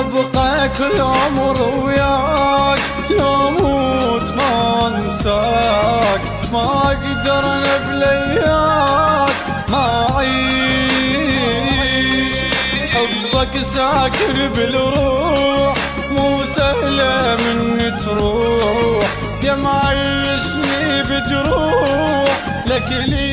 ابقى كل عمر وياك، لو موت ما انساك، ما اقدر انا بلياك ما اعيش. حبك ساكن بالروح، مو سهلة من تروح، يا معيشني بجروح، لك لي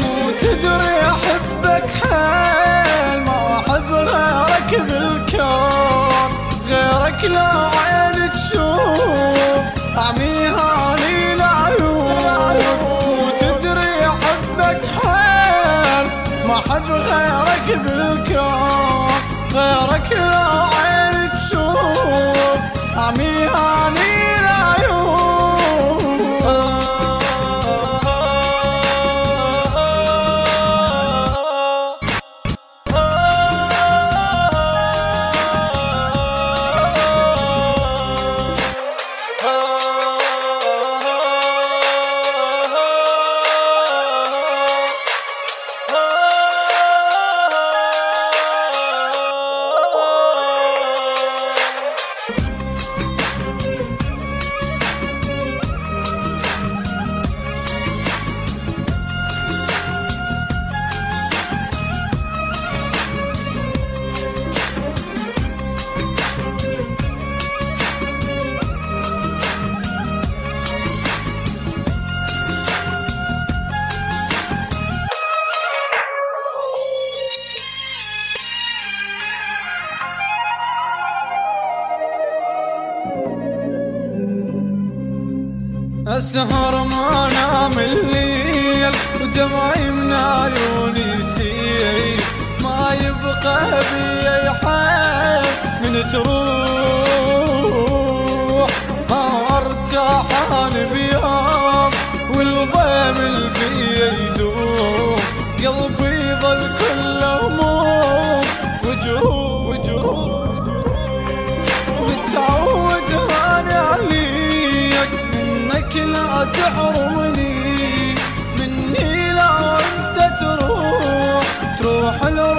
مو تدري احبك حيل، ما احب غيرك بالكون، غيرك لا عين تشوف، اعميها لي العيون. مو تدري احبك حيل، ما احب غيرك بالكون، غيرك لا عين تشوف، اعميها لي أسهر ما نام الليل، ودمعي من عيوني يسيل، ما يبقى بي أي حال من تروح، ما ارتاح أنا بيوم والضيم البي يدوم، قلبي ظل كله هموم وجروح، متعود أنا عليك، منك لا تحرمني، مني لا أنت تروح لو